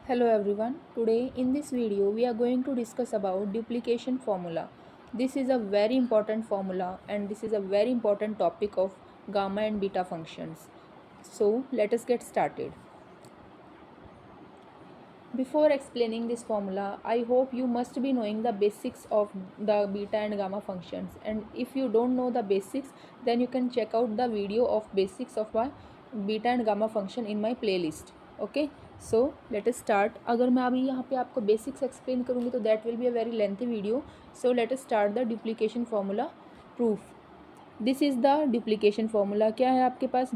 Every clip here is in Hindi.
Hello everyone. Today in this video we are going to discuss about duplication formula. This is a very important formula and this is a very important topic of gamma and beta functions. So let us get started. Before explaining this formula, I hope you must be knowing the basics of the beta and gamma functions, and if you don't know the basics then you can check out the video of basics of my beta and gamma function in my playlist. Okay, so let us start. अगर मैं अभी यहाँ पे आपको बेसिक्स एक्सप्लेन करूँगी तो that will be a very lengthy video. So let us start the duplication formula proof. This is the duplication formula. क्या है आपके पास?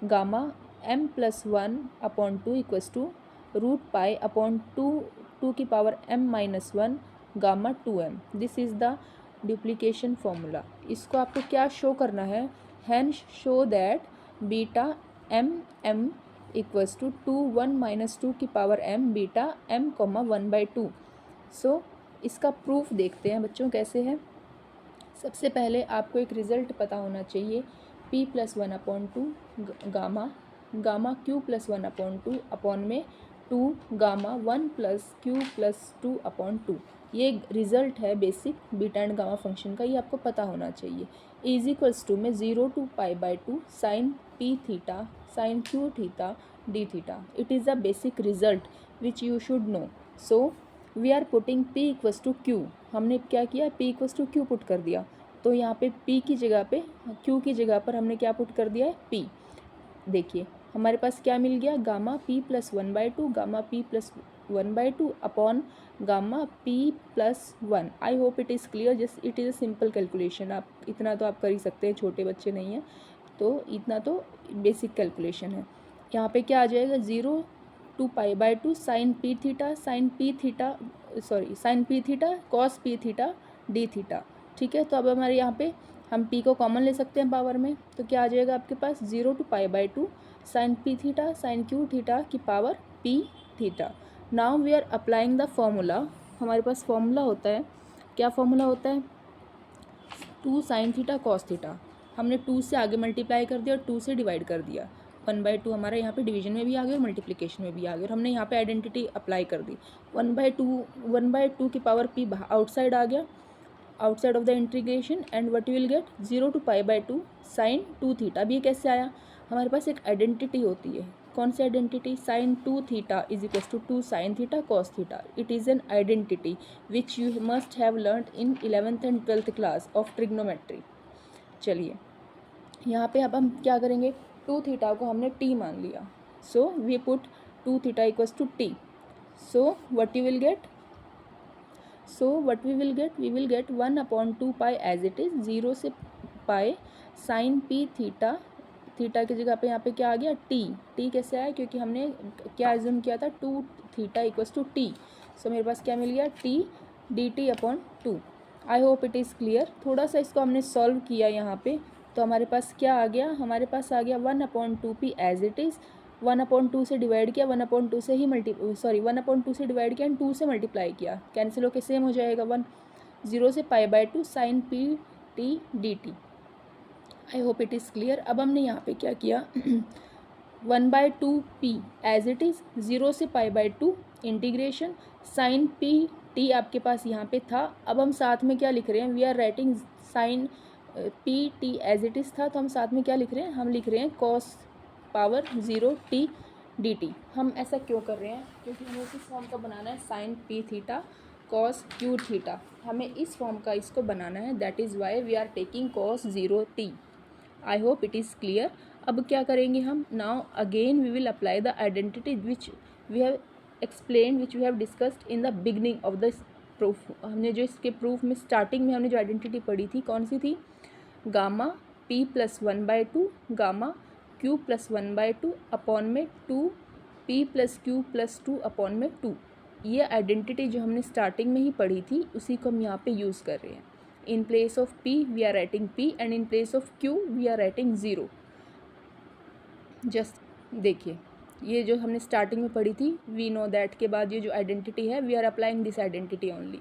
Gamma M plus one upon two equals two root pi upon two की power M minus one gamma two M. This is the duplication formula. इसको आपको क्या शो करना है? Hence show that beta M equals to two one minus to की power M beta M comma one by two. So इसका प्रूफ देखते हैं बच्चों कैसे है. सबसे पहले आपको एक रिज़ल्ट पता होना चाहिए. p plus one upon two gamma q plus one upon two upon में two gamma one plus Q plus two upon two. ये रिज़ल्ट है basic beta and gamma function का. ये आपको पता होना चाहिए. इज इक्वल्स टू में zero to pi by two sine P theta sine Q theta D theta. It is a basic result which you should know. So we are putting p equals to q. हमने क्या किया? p equals to q put कर दिया. तो यहाँ पे p की जगह पे q की जगह पर हमने क्या पुट कर दिया है? p. देखिए हमारे पास क्या मिल गया? Gamma p plus one by two gamma p plus one by two upon gamma p plus one. I hope it is clear. Just it is a simple calculation. आप इतना तो आप कर ही सकते हैं, छोटे बच्चे नहीं हैं तो इतना तो बेसिक कैलकुलेशन है. यहाँ पे क्या आ जाएगा? Zero to pi by two sine P theta cos p theta D theta. ठीक है, तो अब हमारे यहाँ पे हम p को कॉमन ले सकते हैं पावर में. तो क्या आ जाएगा आपके पास? Zero to pi by two sine P theta sine Q theta की power p theta. Now we are applying the formula. हमारे पास फॉर्मूला होता है. क्या फॉर्मूला होता है? Two sine theta cos theta. हमने टू से आगे मल्टीप्लाई कर दिया और टू से डिवाइड कर दिया. वन बाई टू हमारा यहाँ पे डिवीजन में भी आ गया और मल्टीप्लिकेशन में भी आ गया. और हमने यहाँ पे आइडेंटिटी अप्लाई कर दी. वन बाई टू की पावर p आउटसाइड आ गया, outside of the integration. And what you will get? Zero to pi by two sine two theta. अब ये कैसे आया? हमारे पास एक आइडेंटिटी होती है. कौन सी identity? Sine two theta is equal to two sine theta cos theta. It is an identity which you must have learn in 11th and 12th class of trigonometry. चलिए यहाँ पे अब हम क्या करेंगे? टू थीटा को हमने t मान लिया. So we put two theta equals to t. So what you will get? We will get one upon two pi as it is. Zero से पाई साइन पी थीटा की जगह पे यहाँ पे क्या आ गया? t कैसे आया? क्योंकि हमने क्या एज्यूम किया था? Two theta equals to t. So मेरे पास क्या मिल गया? t dt upon two. I hope it is clear. थोड़ा सा इसको हमने सॉल्व किया यहाँ पे तो हमारे पास क्या आ गया? हमारे पास आ गया one upon two P as it is. One upon two से डिवाइड किया, वन अपॉन टू से डिवाइड किया एंड टू से मल्टीप्लाई किया. कैंसिल होकर सेम हो जाएगा वन. ज़ीरो से pi by two sine P T D T. I hope it is clear. अब हमने यहाँ पे क्या किया? One by two P as it is. Zero से pi by two integration sine P T आपके पास यहाँ पे था. अब हम साथ में क्या लिख रहे हैं? We are writing sine P t as it is था तो हम साथ में क्या लिख रहे हैं? हम लिख रहे हैं cos power zero T D T. हम ऐसा क्यों कर रहे हैं? क्योंकि हमें इस फॉर्म का बनाना है sine P theta cos q theta. हमें इस फॉर्म का इसको बनाना है. That is why we are taking cos zero t. I hope it is clear. अब क्या करेंगे हम? Now again we will apply the identity which we have explain which we have discussed in the beginning of the proof. हमने जो इसके प्रूफ में स्टार्टिंग में हमने जो आइडेंटिटी पढ़ी थी कौन सी थी? Gamma p plus one by two gamma q plus one by two upon में two p plus Q plus two upon में टू. ये आइडेंटिटी जो हमने स्टार्टिंग में ही पढ़ी थी उसी को हम यहाँ पे यूज़ कर रहे हैं. In place of p we are writing p and in place of q we are writing zero. Just देखिए ये जो हमने स्टार्टिंग में पढ़ी थी वी नो दैट के बाद ये जो आइडेंटिटी है we are applying this identity only.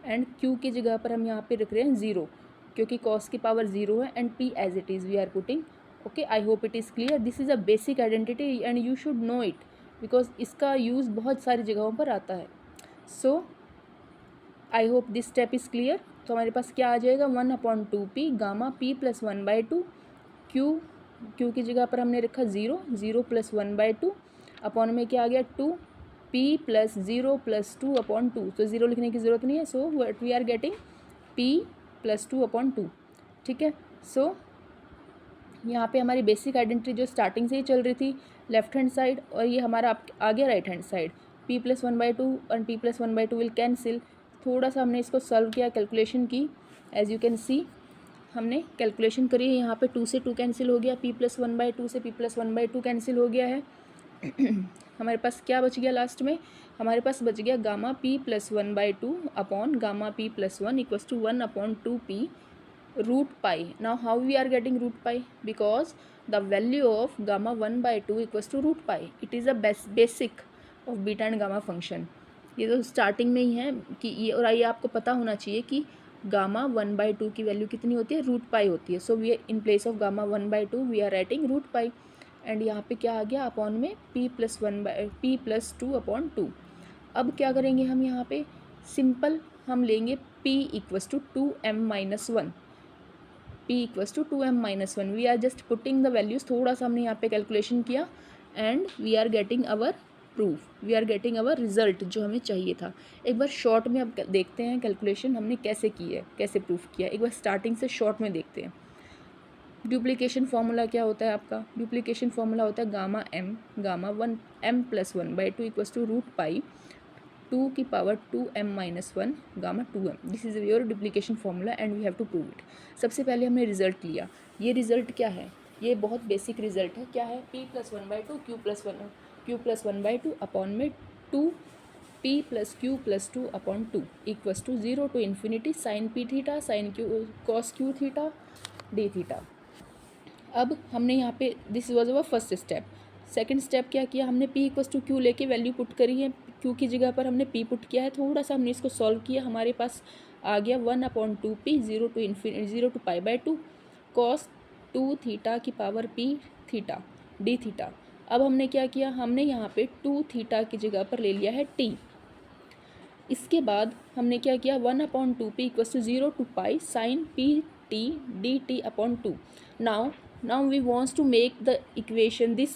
And q की जगह पर हम यहाँ पे रख रहे हैं ज़ीरो क्योंकि कॉस की पावर ज़ीरो है. And p as it is we are putting okay, I hope it is clear. This is a basic identity and you should know it because इसका यूज़ बहुत सारी जगहों पर आता है. So I hope this step is clear. तो हमारे पास क्या आ जाएगा 1/2p gamma p plus 1/2 Q की जगह पर हमने रखा 0 प्लस 1/2 अपॉन में क्या आ गया 2p प्लस 0 प्लस 2/2. तो 0 लिखने की ज़रूरत नहीं है. So what we are getting p plus 2/2. ठीक है. सो यहाँ पे हमारी बेसिक आइडेंटिटी जो स्टार्टिंग से ही चल रही थी लेफ्ट हैंड साइड, और ये हमारा आ गया right hand side. p plus 1/2 और p प्लस 1/2 विल कैंसिल. थोड़ा सा हमने इसको सॉल्व किया, कैलकुलेशन की. एज यू कैन सी हमने कैलकुलेशन करी है. यहाँ पे 2 से 2 कैंसिल हो गया, p प्लस 1/2 से p प्लस 1/2 कैंसिल हो गया है. हमारे पास क्या बच गया लास्ट में? हमारे पास बच गया gamma p plus 1/2 upon gamma p plus 1 equals to 1/2p root pi. Now how we are getting root pi? Because the value of gamma 1/2 equals to root pi. It is a basic of beta and gamma function. ये तो स्टार्टिंग में ही है कि ये, और ये आपको पता होना चाहिए कि गामा 1/2 की वैल्यू कितनी होती है? रूट पाई होती है. So we in place of gamma 1/2 we are writing root pi. And यहाँ पे क्या आ गया? अपॉन में p प्लस 2/2. अब क्या करेंगे हम? यहाँ पे सिंपल हम लेंगे p equals to 2m-1. p equals to 2m-1. We are just putting the values. थोड़ा सा हमने यहाँ पे कैलकुलेशन किया and we are getting our proof. We are getting our result जो हमें चाहिए था. एक बार शॉर्ट में अब देखते हैं कैलकुलेशन हमने कैसे की है, कैसे प्रूफ किया. एक बार स्टार्टिंग से शॉर्ट में देखते हैं. डुप्लीकेशन फार्मूला क्या होता है आपका? डुप्लीकेशन फार्मूला होता है gamma 1m plus 1/2 equals to root pi 2 की power 2m-1 gamma 2m. This is your duplication formula and we have to prove it. सबसे पहले हमने रिजल्ट लिया. ये रिजल्ट क्या है? ये बहुत बेसिक रिजल्ट है. क्या है? p plus 1/2 q plus 1/2 upon में 2p plus q plus 2/2 equals to 0 to infinity sine p theta sine q cos q theta d theta. अब हमने यहाँ पे this was our first step. Second step क्या किया हमने? p इक्वल्स टू q लेके वैल्यू पुट करी है. q की जगह पर हमने p पुट किया है. थोड़ा सा हमने इसको सॉल्व किया. हमारे पास आ गया 1/2p 0 टू π/2 कॉस 2 थीटा की power p theta d theta. अब हमने क्या किया? हमने यहाँ पे 2 थीटा की जगह पर ले लिया है t. इसके बाद हमने क्या किया? 1/2p equals to 0 to pi sine p t dt upon 2. Now we wants to make the equation this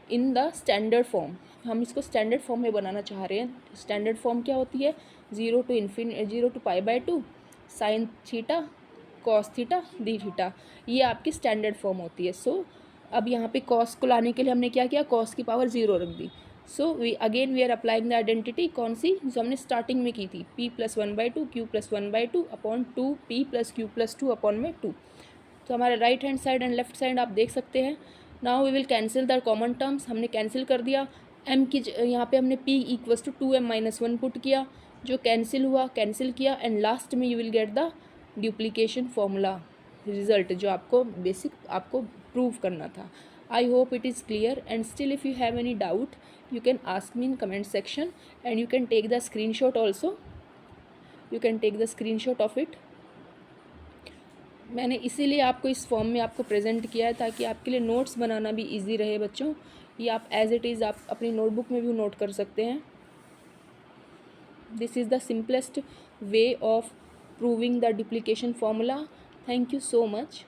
in the standard form. हम इसको स्टैंडर्ड फॉर्म में बनाना चाह रहे हैं. स्टैंडर्ड फॉर्म क्या होती है? 0 to π/2 sine theta cos theta D theta. ये आपकी स्टैंडर्ड फॉर्म होती है. सो अब यहाँ पे कॉस को लाने के लिए हमने क्या किया? कॉस की पावर 0 रख दी. So we are applying the identity. कौन सी? जो हमने स्टार्टिंग में की थी. p plus 1/2 q plus 1/2 upon 2p plus q plus 2 upon में 2. तो हमारे right hand side and left side आप देख सकते हैं. Now we will cancel the common terms. हमने कैंसिल कर दिया. m की यहाँ पे हमने p equals to 2m-1 put किया. जो कैंसिल हुआ कैंसिल किया एंड लास्ट में you will get the duplication formula result जो आपको बेसिक आपको प्रूव करना था. आई hope it is clear and still if you have any doubt you can ask me in comment section and you can take the screenshot also. You can take the screenshot of it. मैंने इसीलिए आपको इस फॉर्म में आपको प्रेजेंट किया है ताकि आपके लिए नोट्स बनाना भी इजी रहे बच्चों. ये आप एज इट इज़ आप अपनी नोटबुक में भी नोट कर सकते हैं. This is the simplest way of proving the duplication formula. Thank you so much.